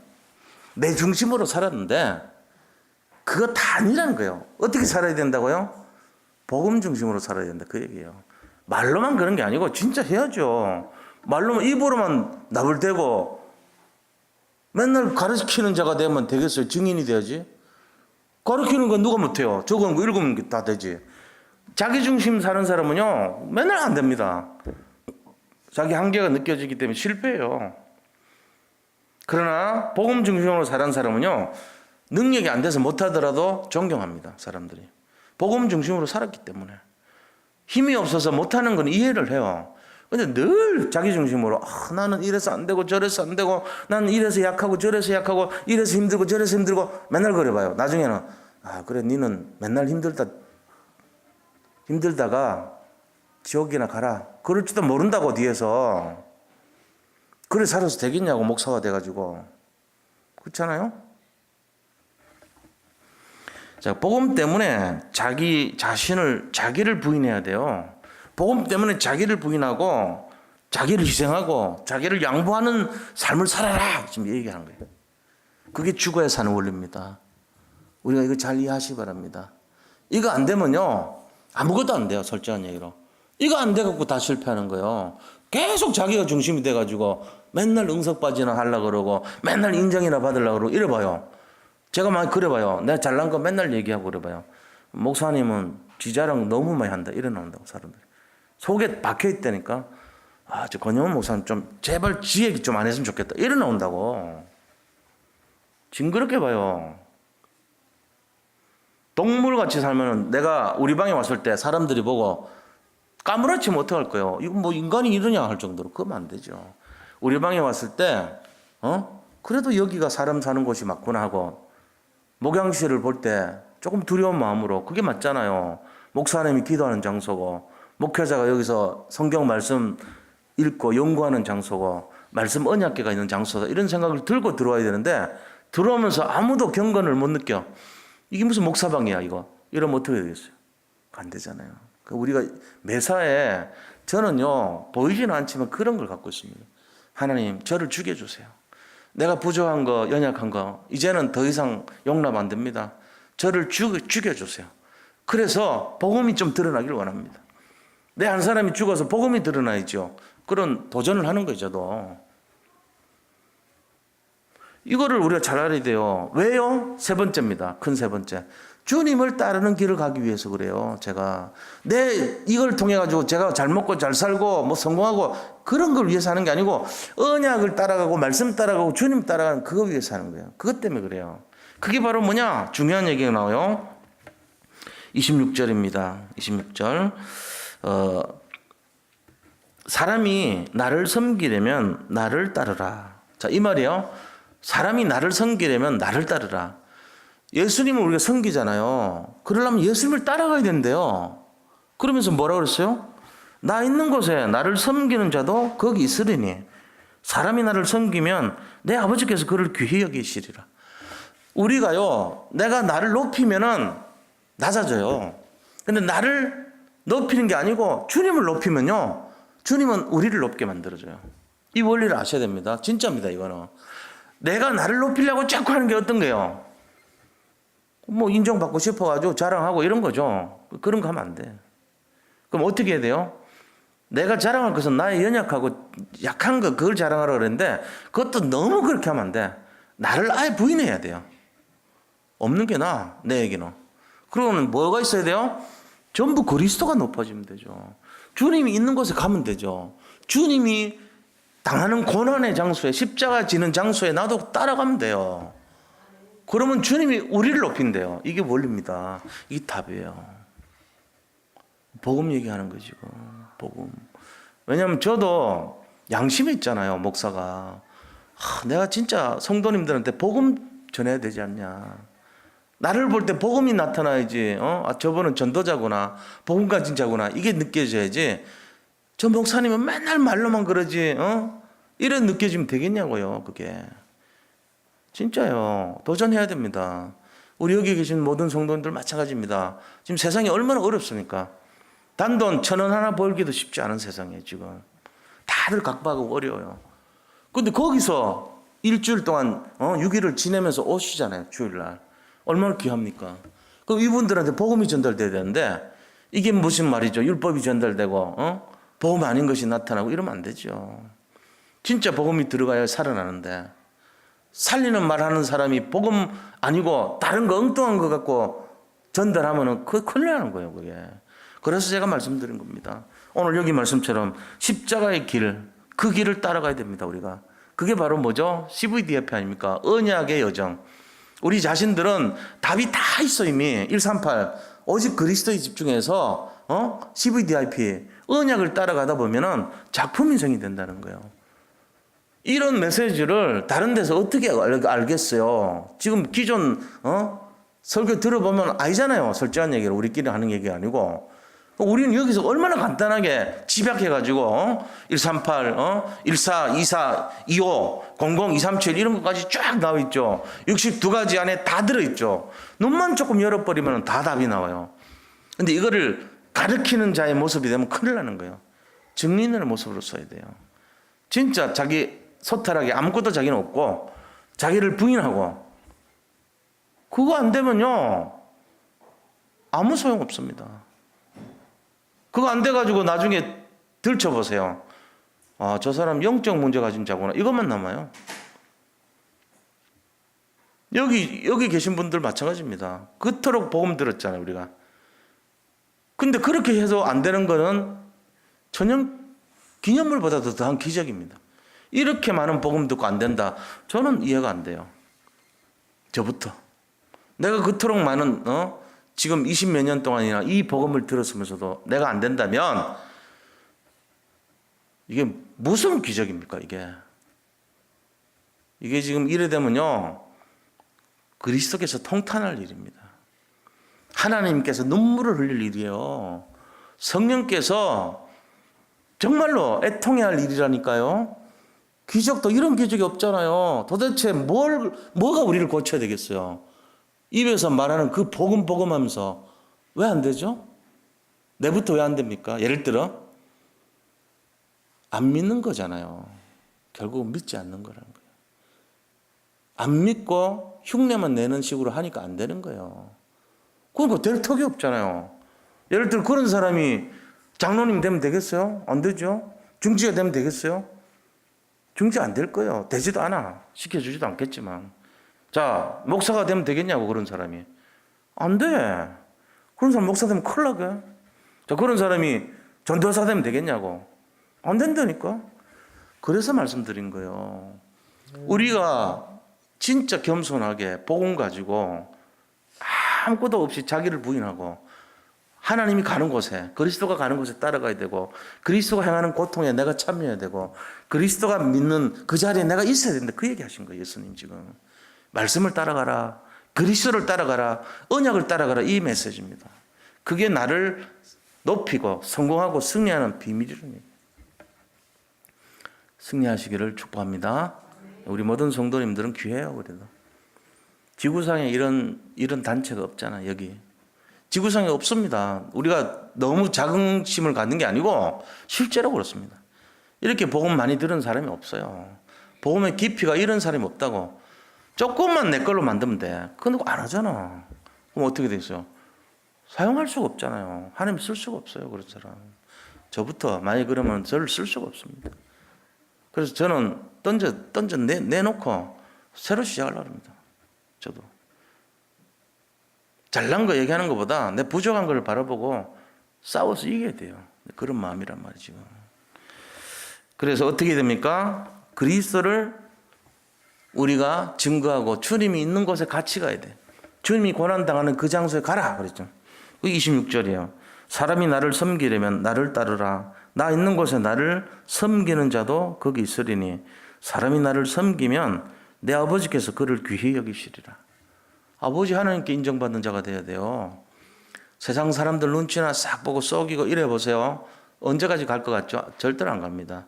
내 중심으로 살았는데 그거 다 아니라는 거예요. 어떻게 살아야 된다고요? 복음 중심으로 살아야 된다 그 얘기예요. 말로만 그런 게 아니고 진짜 해야죠. 말로만 입으로만 나불대고 맨날 가르치는 자가 되면 되겠어요? 증인이 돼야지. 가르치는 건 누가 못해요? 적은 거 읽으면 다 되지. 자기 중심 사는 사람은요, 맨날 안 됩니다. 자기 한계가 느껴지기 때문에 실패해요. 그러나 복음 중심으로 사는 사람은요, 능력이 안 돼서 못하더라도 존경합니다. 사람들이. 복음 중심으로 살았기 때문에. 힘이 없어서 못하는 건 이해를 해요. 근데 늘 자기 중심으로 나는 이래서 안 되고 저래서 안 되고 나는 이래서 약하고 저래서 약하고 이래서 힘들고 저래서 힘들고 맨날 그래봐요. 나중에는 그래 니는 맨날 힘들다가 지옥이나 가라. 그럴지도 모른다고 뒤에서. 그래 살아서 되겠냐고 목사가 돼가지고. 그렇잖아요? 자, 복음 때문에 자기를 부인해야 돼요. 복음 때문에 자기를 부인하고 자기를 희생하고 자기를 양보하는 삶을 살아라. 지금 얘기하는 거예요. 그게 죽어야 사는 원리입니다. 우리가 이거 잘 이해하시기 바랍니다. 이거 안 되면요. 아무것도 안 돼요. 솔직한 얘기로. 이거 안 돼갖고 다 실패하는 거예요. 계속 자기가 중심이 돼가지고 맨날 응석바지나 하려고 그러고 맨날 인정이나 받으려고 그러고 이래봐요. 제가 많이 그래봐요. 내가 잘난 거 맨날 얘기하고 그래봐요. 목사님은 지 자랑 너무 많이 한다. 이래 나온다고 사람들이. 속에 박혀있다니까. 저 권영훈 목사님 좀 제발 지 얘기 좀 안 했으면 좋겠다. 이래 나온다고. 징그럽게 봐요. 동물같이 살면은 내가 우리 방에 왔을 때 사람들이 보고 까무라치면 어떡할 거예요? 이거 뭐 인간이 이러냐 할 정도로. 그러면 안 되죠. 우리 방에 왔을 때, 그래도 여기가 사람 사는 곳이 맞구나 하고, 목양실을 볼 때 조금 두려운 마음으로, 그게 맞잖아요. 목사님이 기도하는 장소고, 목회자가 여기서 성경 말씀 읽고 연구하는 장소고, 말씀 언약궤가 있는 장소다. 이런 생각을 들고 들어와야 되는데, 들어오면서 아무도 경건을 못 느껴. 이게 무슨 목사방이야, 이거. 이러면 어떻게 되겠어요? 안 되잖아요. 우리가 매사에 저는요, 보이지는 않지만 그런 걸 갖고 있습니다. 하나님, 저를 죽여주세요. 내가 부족한 거, 연약한 거, 이제는 더 이상 용납 안 됩니다. 저를 죽여주세요. 그래서 복음이 좀 드러나길 원합니다. 내 한 사람이 죽어서 복음이 드러나야죠. 그런 도전을 하는 거죠, 저도. 이거를 우리가 잘 알아야 돼요. 왜요? 세 번째입니다. 큰 세 번째. 주님을 따르는 길을 가기 위해서 그래요. 제가 이걸 통해 가지고 제가 잘 먹고 잘 살고 뭐 성공하고 그런 걸 위해서 하는 게 아니고 언약을 따라가고 말씀 따라가고 주님 따라가는 그거 위해서 하는 거예요. 그것 때문에 그래요. 그게 바로 뭐냐? 중요한 얘기가 나와요. 26절입니다. 26절. 사람이 나를 섬기려면 나를 따르라. 자, 이 말이에요. 사람이 나를 섬기려면 나를 따르라. 예수님을 우리가 섬기잖아요. 그러려면 예수님을 따라가야 된대요. 그러면서 뭐라고 그랬어요? 나 있는 곳에 나를 섬기는 자도 거기 있으리니 사람이 나를 섬기면 내 아버지께서 그를 귀히 여기시리라. 우리가요, 내가 나를 높이면은 낮아져요. 근데 나를 높이는 게 아니고 주님을 높이면요, 주님은 우리를 높게 만들어줘요. 이 원리를 아셔야 됩니다. 진짜입니다, 이거는. 내가 나를 높이려고 자꾸 하는 게 어떤 거예요? 뭐 인정받고 싶어가지고 자랑하고 이런 거죠. 그런 거 하면 안 돼. 그럼 어떻게 해야 돼요? 내가 자랑할 것은 나의 연약하고 약한 거 그걸 자랑하라고 그랬는데 그것도 너무 그렇게 하면 안 돼. 나를 아예 부인해야 돼요. 없는 게 나아, 내 얘기는. 그러면 뭐가 있어야 돼요? 전부 그리스도가 높아지면 되죠. 주님이 있는 곳에 가면 되죠. 주님이 당하는 고난의 장소에 십자가 지는 장소에 나도 따라가면 돼요. 그러면 주님이 우리를 높인대요. 이게 원리입니다. 이게 답이에요. 복음 얘기하는 거지. 복음. 왜냐하면 저도 양심이 있잖아요. 목사가. 내가 진짜 성도님들한테 복음 전해야 되지 않냐. 나를 볼 때 복음이 나타나야지. 저분은 전도자구나. 복음가 진짜구나. 이게 느껴져야지. 저 목사님은 맨날 말로만 그러지. 이런 느껴지면 되겠냐고요. 그게. 진짜요. 도전해야 됩니다. 우리 여기 계신 모든 성도님들 마찬가지입니다. 지금 세상이 얼마나 어렵습니까? 단돈 1,000원 하나 벌기도 쉽지 않은 세상이에요. 지금 다들 각박하고 어려워요. 근데 거기서 일주일 동안 6일을 지내면서 오시잖아요. 주일날. 얼마나 귀합니까? 그럼 이분들한테 복음이 전달돼야 되는데 이게 무슨 말이죠? 율법이 전달되고 복음 아닌 것이 나타나고 이러면 안 되죠. 진짜 복음이 들어가야 살아나는데 살리는 말하는 사람이 복음 아니고 다른 거 엉뚱한 거 갖고 전달하면은 그 큰일 나는 거예요, 그게. 그래서 제가 말씀드린 겁니다. 오늘 여기 말씀처럼 십자가의 길, 그 길을 따라가야 됩니다, 우리가. 그게 바로 뭐죠? CVDF 아닙니까? 언약의 여정. 우리 자신들은 답이 다 있어, 이미. 138. 오직 그리스도에 집중해서, CVDIP. 언약을 따라가다 보면은 작품 인생이 된다는 거예요. 이런 메시지를 다른 데서 어떻게 알겠어요? 지금 기존, 설교 들어보면 아니잖아요. 솔직한 얘기를 우리끼리 하는 얘기가 아니고. 우리는 여기서 얼마나 간단하게 집약해가지고 138, 14, 24, 25, 00, 237 이런 것까지 쫙 나와 있죠. 62가지 안에 다 들어있죠. 눈만 조금 열어버리면 다 답이 나와요. 근데 이거를 가르치는 자의 모습이 되면 큰일 나는 거예요. 증인의 모습으로 써야 돼요. 진짜 자기 소탈하게 아무것도 자기는 없고 자기를 부인하고 그거 안 되면요 아무 소용 없습니다. 그거 안 돼가지고 나중에 들춰보세요. 아, 저 사람 영적 문제 가진 자구나. 이것만 남아요. 여기 계신 분들 마찬가지입니다. 그토록 복음 들었잖아요, 우리가. 근데 그렇게 해도 안 되는 거는 천연 기념물보다도 더한 기적입니다. 이렇게 많은 복음 듣고 안 된다. 저는 이해가 안 돼요. 저부터. 내가 그토록 많은, 지금 20몇 년 동안이나 이 복음을 들었으면서도 내가 안 된다면 이게 무슨 기적입니까, 이게? 이게 지금 이래 되면요. 그리스도께서 통탄할 일입니다. 하나님께서 눈물을 흘릴 일이에요. 성령께서 정말로 애통해야 할 일이라니까요. 기적도 이런 기적이 없잖아요. 도대체 뭐가 우리를 고쳐야 되겠어요? 입에서 말하는 그 복음 하면서 왜 안 되죠? 내부터 왜 안 됩니까? 예를 들어 안 믿는 거잖아요. 결국은 믿지 않는 거라는 거예요. 안 믿고 흉내만 내는 식으로 하니까 안 되는 거예요. 그러니까 될 턱이 없잖아요. 예를 들어 그런 사람이 장로님 되면 되겠어요? 안 되죠. 중지가 되면 되겠어요? 중지 안 될 거예요. 되지도 않아. 시켜주지도 않겠지만. 자, 목사가 되면 되겠냐고, 그런 사람이. 안 돼. 그런 사람 목사 되면 큰일 나게. 자, 그런 사람이 전도사 되면 되겠냐고. 안 된다니까. 그래서 말씀드린 거예요. 우리가 진짜 겸손하게 복음 가지고 아무것도 없이 자기를 부인하고 하나님이 가는 곳에, 그리스도가 가는 곳에 따라가야 되고, 그리스도가 행하는 고통에 내가 참여해야 되고, 그리스도가 믿는 그 자리에 내가 있어야 된다. 그 얘기 하신 거예요, 예수님 지금. 말씀을 따라가라. 그리스도를 따라가라. 언약을 따라가라. 이 메시지입니다. 그게 나를 높이고 성공하고 승리하는 비밀이랍니다. 승리하시기를 축복합니다. 우리 모든 성도님들은 귀해요, 그래도. 지구상에 이런 단체가 없잖아, 여기. 지구상에 없습니다. 우리가 너무 자긍심을 갖는 게 아니고 실제로 그렇습니다. 이렇게 복음 많이 들은 사람이 없어요. 복음의 깊이가 이런 사람이 없다고. 조금만 내 걸로 만들면 돼. 그건 안 하잖아. 그럼 어떻게 되겠어요? 사용할 수가 없잖아요. 하나님 쓸 수가 없어요, 그런 사람. 저부터 만약 그러면 저를 쓸 수가 없습니다. 그래서 저는 내놓고 새로 시작하려고 합니다. 저도. 잘난 거 얘기하는 것보다 내 부족한 걸 바라보고 싸워서 이겨야 돼요. 그런 마음이란 말이죠. 그래서 어떻게 됩니까? 그리스도를 우리가 증거하고 주님이 있는 곳에 같이 가야 돼. 주님이 고난당하는 그 장소에 가라 그랬죠. 26절이에요. 사람이 나를 섬기려면 나를 따르라. 나 있는 곳에 나를 섬기는 자도 거기 있으리니 사람이 나를 섬기면 내 아버지께서 그를 귀히 여기시리라. 아버지 하나님께 인정받는 자가 돼야 돼요. 세상 사람들 눈치나 싹 보고 속이고 이래 보세요. 언제까지 갈 것 같죠? 절대로 안 갑니다.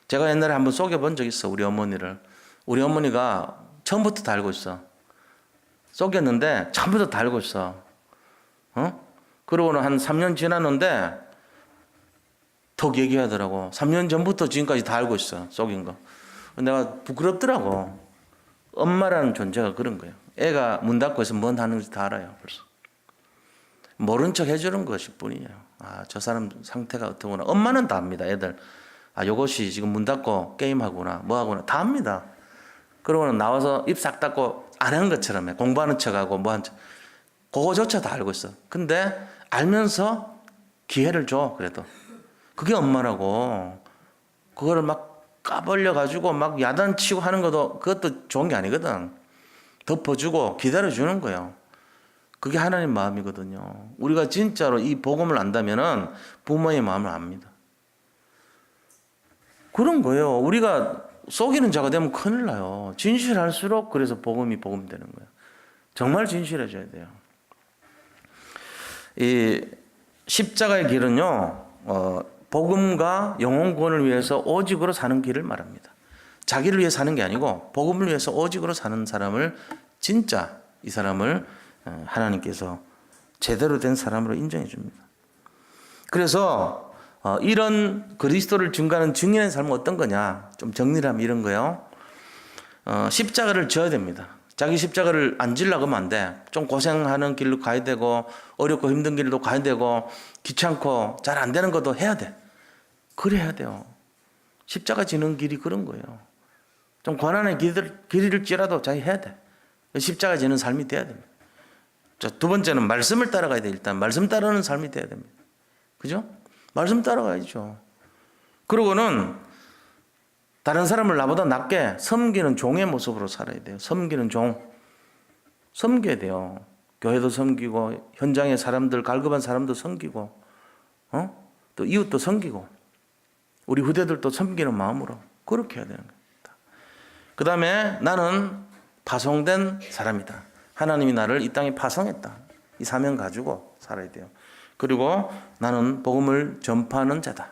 제가 옛날에 한번 속여본 적 있어, 우리 어머니를. 우리 어머니가 처음부터 다 알고 있어. 속였는데 처음부터 다 알고 있어. 그러고는 한 3년 지났는데 톡 얘기하더라고. 3년 전부터 지금까지 다 알고 있어, 속인 거. 내가 부끄럽더라고. 엄마라는 존재가 그런 거예요. 애가 문 닫고 해서 뭔 하는지 다 알아요, 벌써. 모른 척 해주는 것일 뿐이에요. 아, 저 사람 상태가 어떠구나. 엄마는 다 압니다, 애들. 아, 요것이 지금 문 닫고 게임하구나, 뭐 하구나. 다 압니다. 그러고는 나와서 입 싹 닫고 안 한 것처럼 해. 공부하는 척하고 뭐 한 척. 그거조차 다 알고 있어. 근데 알면서 기회를 줘. 그래도. 그게 엄마라고. 그거를 막 까벌려 가지고 막 야단치고 하는 것도 그것도 좋은 게 아니거든. 덮어주고 기다려주는 거예요. 그게 하나님 마음이거든요. 우리가 진짜로 이 복음을 안다면은 부모의 마음을 압니다. 그런 거예요. 우리가 속이는 자가 되면 큰일 나요. 진실할수록 그래서 복음이 복음되는 거예요. 정말 진실해져야 돼요. 이 십자가의 길은요, 복음과 영혼 구원을 위해서 오직으로 사는 길을 말합니다. 자기를 위해 사는 게 아니고 복음을 위해서 오직으로 사는 사람을 진짜 이 사람을 하나님께서 제대로 된 사람으로 인정해 줍니다. 그래서 이런 그리스도를 증거하는 증인의 삶은 어떤 거냐? 좀 정리를 하면 이런 거예요. 십자가를 져야 됩니다. 자기 십자가를 안 지려고 하면 안 돼. 좀 고생하는 길로 가야 되고 어렵고 힘든 길도 가야 되고 귀찮고 잘 안 되는 것도 해야 돼. 그래야 돼요. 십자가 지는 길이 그런 거예요. 좀 고난의 길을 지라도 자기 해야 돼. 십자가 지는 삶이 돼야 됩니다. 두 번째는 말씀을 따라가야 돼. 일단 말씀 따르는 삶이 돼야 됩니다. 그죠? 말씀 따라가야죠. 그러고는 다른 사람을 나보다 낮게 섬기는 종의 모습으로 살아야 돼요. 섬기는 종. 섬겨야 돼요. 교회도 섬기고 현장의 사람들, 갈급한 사람도 섬기고 또 이웃도 섬기고 우리 후대들도 섬기는 마음으로 그렇게 해야 되는 겁니다. 그 다음에 나는 파송된 사람이다. 하나님이 나를 이 땅에 파송했다. 이 사명 가지고 살아야 돼요. 그리고 나는 복음을 전파하는 자다.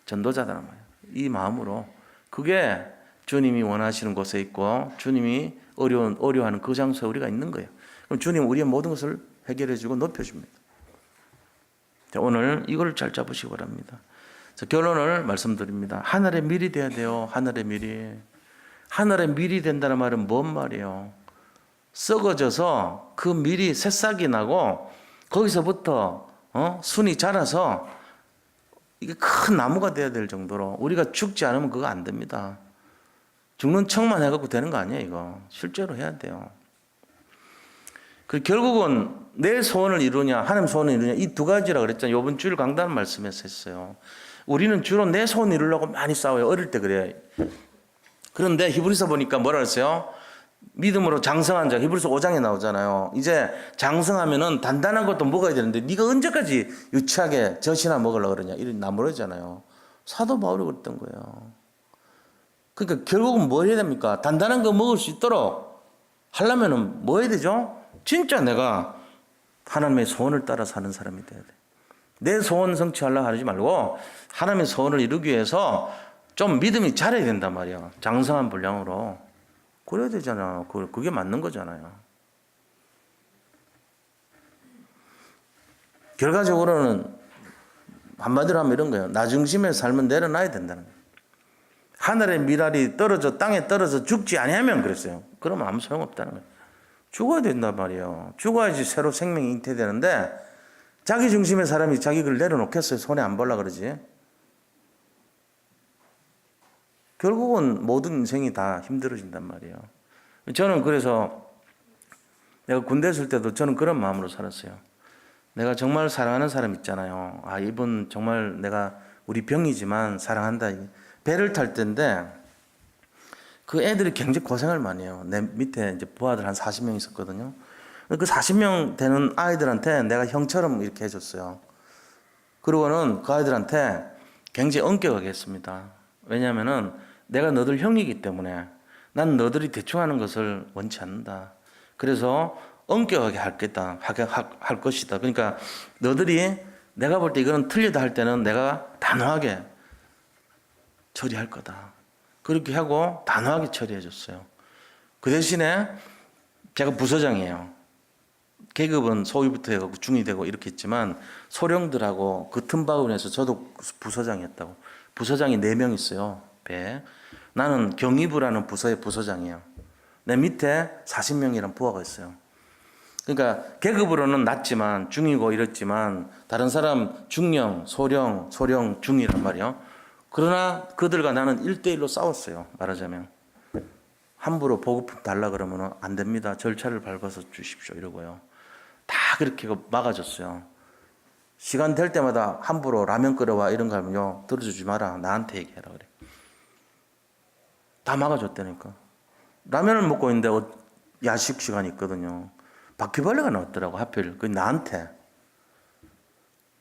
전도자다란 말이에요. 이 마음으로 그게 주님이 원하시는 곳에 있고 주님이 어려워하는 그 장소에 우리가 있는 거예요. 그럼 주님 우리의 모든 것을 해결해 주고 높여줍니다. 자, 오늘 이걸 잘 잡으시기 바랍니다. 자, 결론을 말씀드립니다. 하늘의 밀이 돼야 돼요. 하늘의 밀이. 하늘의 밀이 된다는 말은 뭔 말이에요? 썩어져서 그 밀이 새싹이 나고 거기서부터 순이 자라서 이게 큰 나무가 돼야 될 정도로 우리가 죽지 않으면 그거 안 됩니다. 죽는 척만 해갖고 되는 거 아니에요, 이거. 실제로 해야 돼요. 그 결국은 내 소원을 이루냐, 하나님 소원을 이루냐, 이 두 가지라 그랬잖아요. 이번 주일 강단 말씀에서 했어요. 우리는 주로 내 소원 이루려고 많이 싸워요. 어릴 때 그래요. 그런데 히브리서 보니까 뭐라 그랬어요? 믿음으로 장성한 자, 히브리서 5장에 나오잖아요. 이제 장성하면은 단단한 것도 먹어야 되는데 네가 언제까지 유치하게 젖이나 먹으려고 그러냐 이런 나무라잖아요. 사도 바울이 그랬던 거예요. 그러니까 결국은 뭐 해야 됩니까? 단단한 거 먹을 수 있도록 하려면은 뭐 해야 되죠? 진짜 내가 하나님의 소원을 따라 사는 사람이 돼야 돼. 내 소원 성취하려고 하지 말고 하나님의 소원을 이루기 위해서 좀 믿음이 자라야 된단 말이야. 장성한 분량으로. 그래야 되잖아. 그게 맞는 거잖아요. 결과적으로는 한마디로 하면 이런 거예요. 나 중심의 삶은 내려놔야 된다는 거예요. 하늘의 미랄이 떨어져 땅에 떨어져 죽지 아니하면 그랬어요. 그러면 아무 소용없다는 거예요. 죽어야 된단 말이에요. 죽어야지 새로 생명이 잉태되는데 자기 중심의 사람이 자기 걸 내려놓겠어요. 손에 안 벌라 그러지. 결국은 모든 인생이 다 힘들어진단 말이에요. 저는 그래서 내가 군대 있을 때도 저는 그런 마음으로 살았어요. 내가 정말 사랑하는 사람 있잖아요. 아, 이분 정말 내가 우리 병이지만 사랑한다. 배를 탈 때인데 그 애들이 굉장히 고생을 많이 해요. 내 밑에 이제 부하들 한 40명 있었거든요. 그 40명 되는 아이들한테 내가 형처럼 이렇게 해줬어요. 그리고는 그 아이들한테 굉장히 엄격하게 했습니다. 왜냐하면은 내가 너들 형이기 때문에 난 너들이 대충 하는 것을 원치 않는다. 그래서 엄격하게 할 것이다. 그러니까 너들이 내가 볼 때 이거는 틀리다 할 때는 내가 단호하게 처리할 거다. 그렇게 하고 단호하게 처리해 줬어요. 그 대신에 제가 부서장이에요. 계급은 소위부터 해가지고 중이 되고 이렇게 했지만 소령들하고 그 틈바구니에서 저도 부서장이었다고. 부서장이 4명 있어요. 배. 나는 경위부라는 부서의 부서장이에요. 내 밑에 40명이란 부하가 있어요. 그러니까 계급으로는 낮지만 중이고 이렇지만 다른 사람 중령, 소령, 중이란 말이에요. 그러나 그들과 나는 1대1로 싸웠어요. 말하자면. 함부로 보급품 달라 그러면 안 됩니다. 절차를 밟아서 주십시오. 이러고요. 다 그렇게 막아줬어요. 시간 될 때마다 함부로 라면 끓여와 이런 거 하면요. 들어주지 마라. 나한테 얘기해라 그래. 다 막아줬다니까. 라면을 먹고 있는데 야식 시간이 있거든요. 바퀴벌레가 나왔더라고 하필. 그 나한테.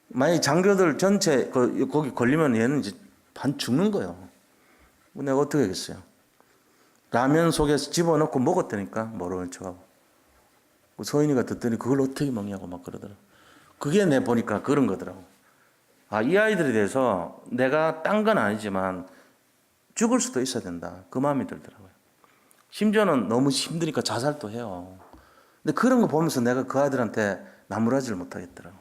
만약에 장교들 전체 거기 걸리면 얘는 이제 반 죽는 거예요. 내가 어떻게 하겠어요. 라면 속에서 집어넣고 먹었다니까. 모르는 척하고. 소인이가 듣더니 그걸 어떻게 먹냐고 막 그러더라고. 그게 내 보니까 그런 거더라고. 아, 이 아이들에 대해서 내가 딴 건 아니지만 죽을 수도 있어야 된다. 그 마음이 들더라고요. 심지어는 너무 힘드니까 자살도 해요. 근데 그런 거 보면서 내가 그 아이들한테 나무라지를 못하겠더라고.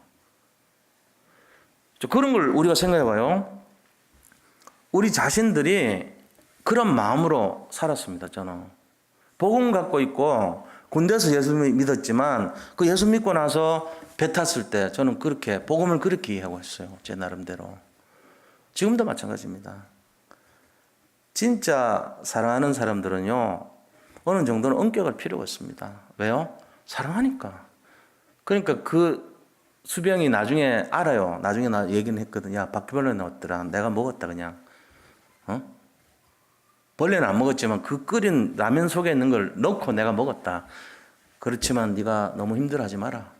그런 걸 우리가 생각해 봐요. 우리 자신들이 그런 마음으로 살았습니다. 저는. 복음 갖고 있고 군대에서 예수 믿었지만 그 예수 믿고 나서 배 탔을 때 저는 그렇게 복음을 그렇게 이해하고 있어요. 제 나름대로. 지금도 마찬가지입니다. 진짜 사랑하는 사람들은요. 어느 정도는 엄격할 필요가 있습니다. 왜요? 사랑하니까. 그러니까 그 수병이 나중에 알아요. 나중에 나 얘기는 했거든. 야, 바퀴벌레 나왔더라. 내가 먹었다 그냥. 벌레는 안 먹었지만 그 끓인 라면 속에 있는 걸 넣고 내가 먹었다. 그렇지만 네가 너무 힘들어하지 마라.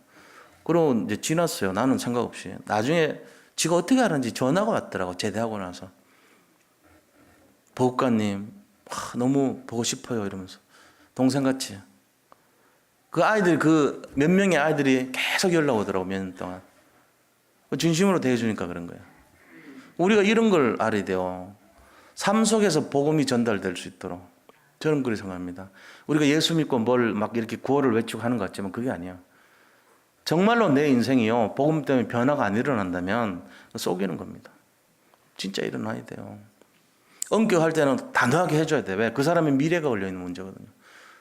그러고 이제 지났어요. 나는 생각 없이. 나중에 지가 어떻게 알았는지 전화가 왔더라고. 제대하고 나서. 보육관님, 너무 보고 싶어요. 이러면서. 동생같이. 그 아이들, 그 몇 명의 아이들이 계속 연락 오더라고. 몇 년 동안. 진심으로 대해주니까 그런 거예요. 우리가 이런 걸 알아야 돼요. 삶 속에서 복음이 전달될 수 있도록. 저는 그렇게 생각합니다. 우리가 예수 믿고 뭘 막 이렇게 구호를 외치고 하는 것 같지만 그게 아니에요. 정말로 내 인생이요. 복음 때문에 변화가 안 일어난다면 속이는 겁니다. 진짜 일어나야 돼요. 엄격할 때는 단호하게 해줘야 돼. 왜? 그 사람의 미래가 걸려있는 문제거든요.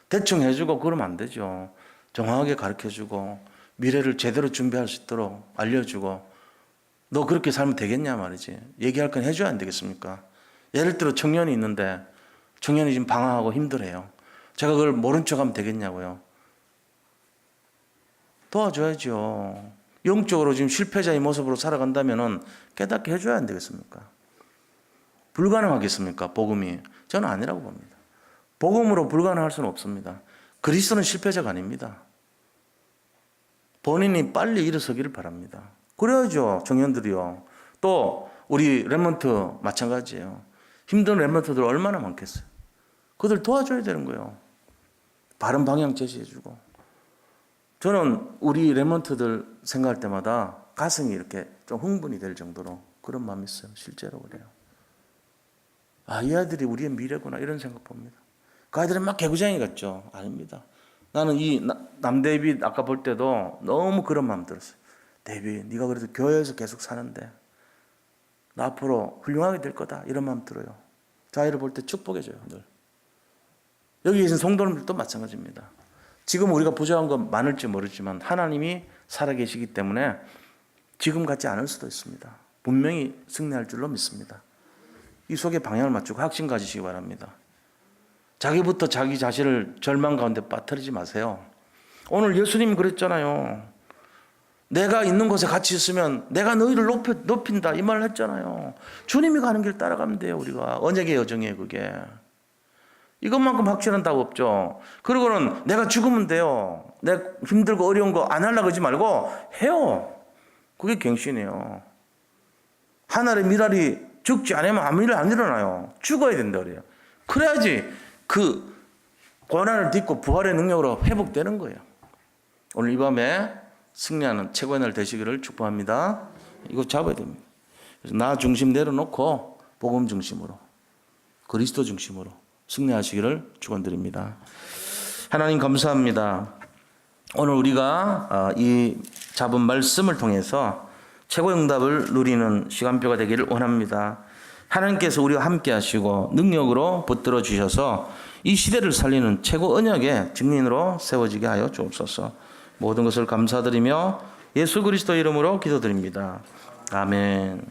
대충 해주고 그러면 안 되죠. 정확하게 가르쳐주고 미래를 제대로 준비할 수 있도록 알려주고 너 그렇게 살면 되겠냐 말이지. 얘기할 건 해줘야 안 되겠습니까? 예를 들어 청년이 있는데 청년이 지금 방황하고 힘들어요. 제가 그걸 모른 척하면 되겠냐고요. 도와줘야죠. 영적으로 지금 실패자의 모습으로 살아간다면 깨닫게 해줘야 안 되겠습니까? 불가능하겠습니까? 복음이. 저는 아니라고 봅니다. 복음으로 불가능할 수는 없습니다. 그리스도는 실패자가 아닙니다. 본인이 빨리 일어서기를 바랍니다. 그래야죠. 청년들이요. 또 우리 랩런트 마찬가지예요. 힘든 랩런트들 얼마나 많겠어요. 그들 도와줘야 되는 거예요. 바른 방향 제시해주고. 저는 우리 랩런트들 생각할 때마다 가슴이 이렇게 좀 흥분이 될 정도로 그런 마음이 있어요. 실제로 그래요. 아, 이 아이들이 우리의 미래구나 이런 생각 봅니다. 그 아이들은 막 개구쟁이 같죠? 아닙니다. 나는 이 남데이빗 아까 볼 때도 너무 그런 마음 들었어요. 데이빗, 네가 그래도 교회에서 계속 사는데 나 앞으로 훌륭하게 될 거다 이런 마음 들어요. 저 아이를 볼 때 축복해줘요. 늘. 여기 계신 성도님들도 마찬가지입니다. 지금 우리가 부족한 건 많을지 모르지만 하나님이 살아계시기 때문에 지금 같지 않을 수도 있습니다. 분명히 승리할 줄로 믿습니다. 이 속에 방향을 맞추고 확신 가지시기 바랍니다. 자기부터 자기 자신을 절망 가운데 빠뜨리지 마세요. 오늘 예수님이 그랬잖아요. 내가 있는 곳에 같이 있으면 내가 너희를 높인다 이 말을 했잖아요. 주님이 가는 길 따라가면 돼요. 우리가 언약의 여정이에요. 그게 이것만큼 확실한 답 없죠. 그리고는 내가 죽으면 돼요. 내가 힘들고 어려운 거 안 하려고 하지 말고 해요. 그게 갱신이에요. 하늘의 미랄이 죽지 않으면 아무 일 안 일어나요. 죽어야 된다 그래요. 그래야지 그 고난을 딛고 부활의 능력으로 회복되는 거예요. 오늘 이 밤에 승리하는 최고의 날 되시기를 축복합니다. 이거 잡아야 됩니다. 그래서 나 중심 내려놓고 복음 중심으로 그리스도 중심으로 승리하시기를 축원드립니다. 하나님 감사합니다. 오늘 우리가 이 잡은 말씀을 통해서 최고의 응답을 누리는 시간표가 되기를 원합니다. 하나님께서 우리와 함께 하시고 능력으로 붙들어 주셔서 이 시대를 살리는 최고 언약의 증인으로 세워지게 하여 주옵소서. 모든 것을 감사드리며 예수 그리스도 이름으로 기도드립니다. 아멘.